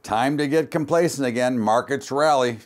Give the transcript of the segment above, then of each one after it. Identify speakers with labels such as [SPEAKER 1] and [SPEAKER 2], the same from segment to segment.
[SPEAKER 1] Time to get complacent again. Markets rally.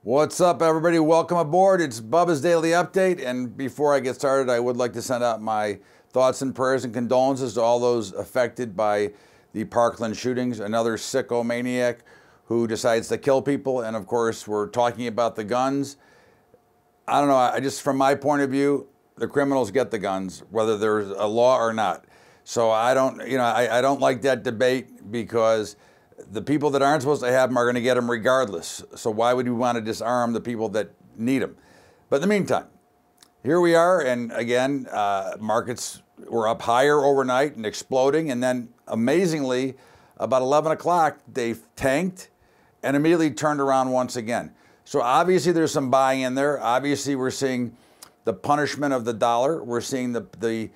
[SPEAKER 1] What's up, everybody? Welcome aboard. It's Bubba's Daily Update. And before I get started, I would like to send out my thoughts and prayers and condolences to all those affected by the Parkland shootings. Another sicko maniac who decides to kill people. And of course, we're talking about the guns. I don't know. I just, from my point of view, the criminals get the guns, whether there's a law or not. So I don't like that debate, because the people that aren't supposed to have them are going to get them regardless. So why would we want to disarm the people that need them? But in the meantime, here we are. And again, markets were up higher overnight and exploding. And then amazingly, about 11 o'clock, they tanked and immediately turned around once again. So obviously there's some buying in there. Obviously we're seeing the punishment of the dollar. We're seeing the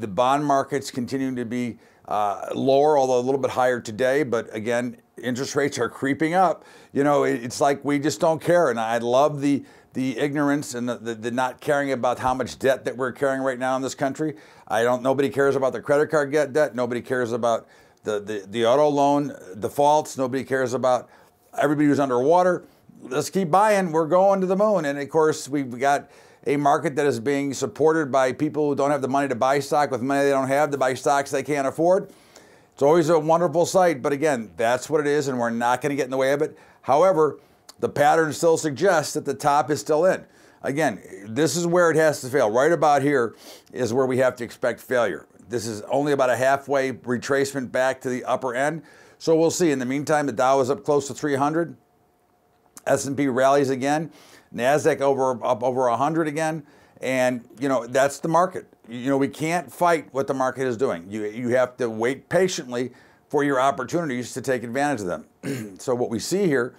[SPEAKER 1] bond markets continuing to be lower, although a little bit higher today. But again, interest rates are creeping up. You know, it's like we just don't care. And I love the ignorance and the not caring about how much debt that we're carrying right now in this country. Nobody cares about the credit card debt. Nobody cares about the auto loan defaults. Nobody cares about everybody who's underwater. Let's keep buying. We're going to the moon. And of course, we've got a market that is being supported by people who don't have the money to buy stock, with money they don't have to buy stocks they can't afford. It's always a wonderful sight, but again, that's what it is, and we're not going to get in the way of it. However, the pattern still suggests that the top is still in. Again, this is where it has to fail. Right about here is where we have to expect failure. This is only about a halfway retracement back to the upper end. So we'll see. In the meantime, the Dow is up close to 300. S&P rallies again. NASDAQ up over 100 again. And, you know, that's the market. You know, we can't fight what the market is doing. You have to wait patiently for your opportunities to take advantage of them. So what we see here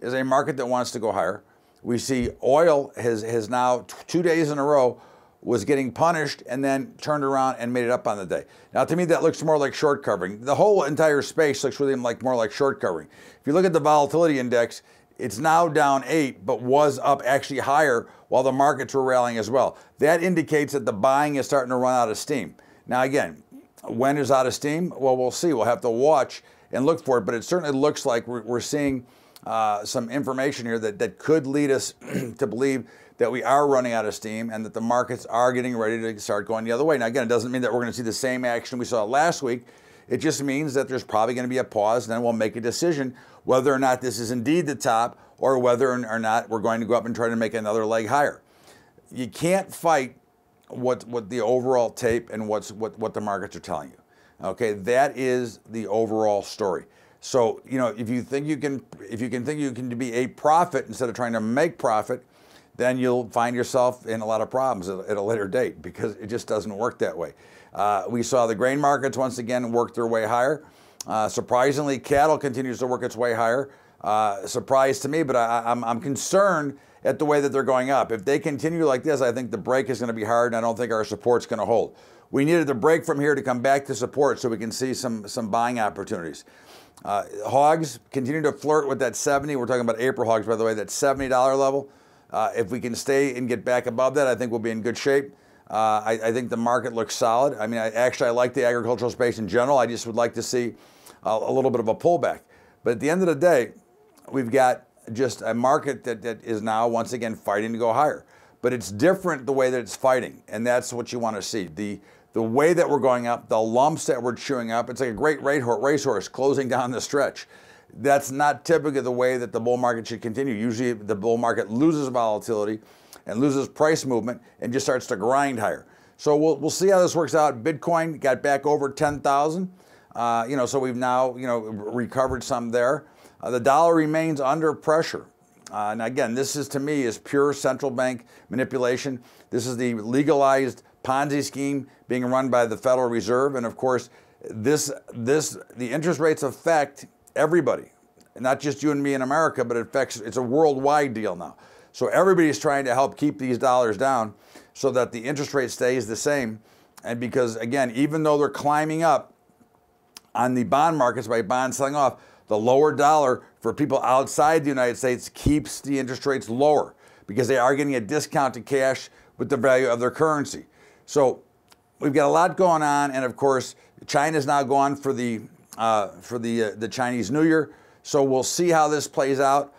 [SPEAKER 1] is a market that wants to go higher. We see oil has now 2 days in a row was getting punished and then turned around and made it up on the day. Now, to me, that looks more like short covering. The whole entire space looks really more like short covering. If you look at the volatility index, it's now down 8, but was up actually higher while the markets were rallying as well. That indicates that the buying is starting to run out of steam. Now, again, when is out of steam? Well, we'll see. We'll have to watch and look for it, but it certainly looks like we're seeing some information here that could lead us to believe that we are running out of steam and that the markets are getting ready to start going the other way. Now, again, it doesn't mean that we're going to see the same action we saw last week. It just means that there's probably going to be a pause, and then we'll make a decision whether or not this is indeed the top, or whether or not we're going to go up and try to make another leg higher. You can't fight what the overall tape and what the markets are telling you. Okay, that is the overall story. So, you know, if you think you can be a profit instead of trying to make profit, then you'll find yourself in a lot of problems at a later date, because it just doesn't work that way. We saw the grain markets once again work their way higher. Surprisingly, cattle continues to work its way higher. Surprise to me, but I'm concerned at the way that they're going up. If they continue like this, I think the break is going to be hard, and I don't think our support's going to hold. We needed the break from here to come back to support so we can see some buying opportunities. Hogs continue to flirt with that 70. We're talking about April hogs, by the way, that $70 level. If we can stay and get back above that, I think we'll be in good shape. I think the market looks solid. I mean, I like the agricultural space in general. I just would like to see a little bit of a pullback. But at the end of the day, we've got just a market that is now once again fighting to go higher. But it's different the way that it's fighting, and that's what you want to see. The way that we're going up, the lumps that we're chewing up, it's like a great racehorse closing down the stretch. That's not typically the way that the bull market should continue. Usually the bull market loses volatility and loses price movement and just starts to grind higher. So we'll see how this works out. Bitcoin got back over 10,000. You know, so we've now, you know, recovered some there. The dollar remains under pressure. And again, this is, to me, is pure central bank manipulation. This is the legalized Ponzi scheme being run by the Federal Reserve. And of course, the interest rates affect everybody, not just you and me in America, but it's a worldwide deal now. So everybody's trying to help keep these dollars down so that the interest rate stays the same. And because, again, even though they're climbing up, on the bond markets by bonds selling off, the lower dollar for people outside the United States keeps the interest rates lower because they are getting a discount to cash with the value of their currency. So we've got a lot going on, and of course, China's now gone for the Chinese New Year. So we'll see how this plays out.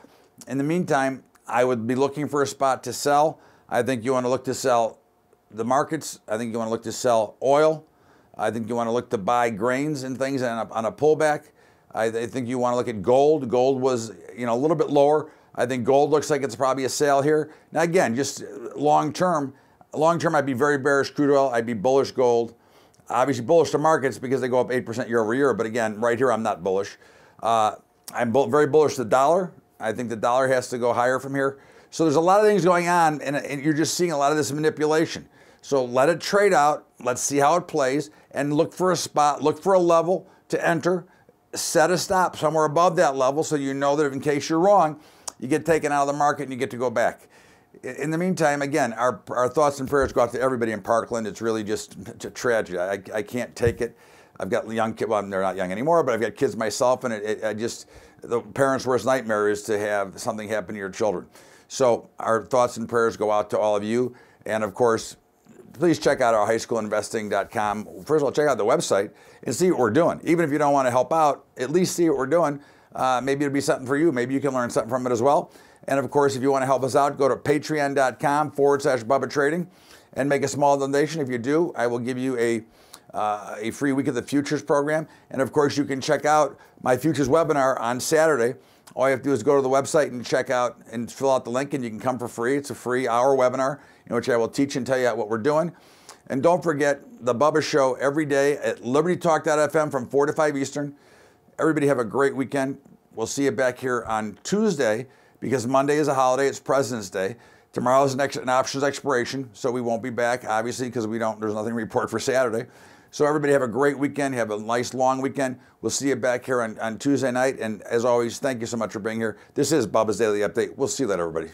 [SPEAKER 1] In the meantime, I would be looking for a spot to sell. I think you want to look to sell the markets. I think you want to look to sell oil. I think you want to look to buy grains and things on a pullback. I think you want to look at gold. Gold was, a little bit lower. I think gold looks like it's probably a sale here. Now again, just long term, I'd be very bearish crude oil. I'd be bullish gold. Obviously bullish to markets because they go up 8% year over year. But again, right here, I'm not bullish. I'm very bullish the dollar. I think the dollar has to go higher from here. So there's a lot of things going on, and you're just seeing a lot of this manipulation. So let it trade out. Let's see how it plays, and look for a spot, look for a level to enter, set a stop somewhere above that level so you know that in case you're wrong, you get taken out of the market and you get to go back. In the meantime, again, our thoughts and prayers go out to everybody in Parkland. It's really just a tragedy. I can't take it. I've got young kids. Well, they're not young anymore, but I've got kids myself, and the parents' worst nightmare is to have something happen to your children. So our thoughts and prayers go out to all of you. And of course, please check out our highschoolinvesting.com. First of all, check out the website and see what we're doing. Even if you don't want to help out, at least see what we're doing. Maybe it'll be something for you. Maybe you can learn something from it as well. And of course, if you want to help us out, go to patreon.com/Bubba Trading and make a small donation. If you do, I will give you a free week of the futures program. And of course, you can check out my futures webinar on Saturday. All you have to do is go to the website and check out and fill out the link, and you can come for free. It's a free hour webinar in which I will teach and tell you what we're doing. And don't forget the Bubba Show every day at libertytalk.fm from 4 to 5 Eastern. Everybody have a great weekend. We'll see you back here on Tuesday because Monday is a holiday. It's President's Day. Tomorrow is an options expiration, so we won't be back, obviously, because there's nothing to report for Saturday. So everybody have a great weekend. Have a nice long weekend. We'll see you back here on Tuesday night. And as always, thank you so much for being here. This is Bubba's Daily Update. We'll see you later, everybody.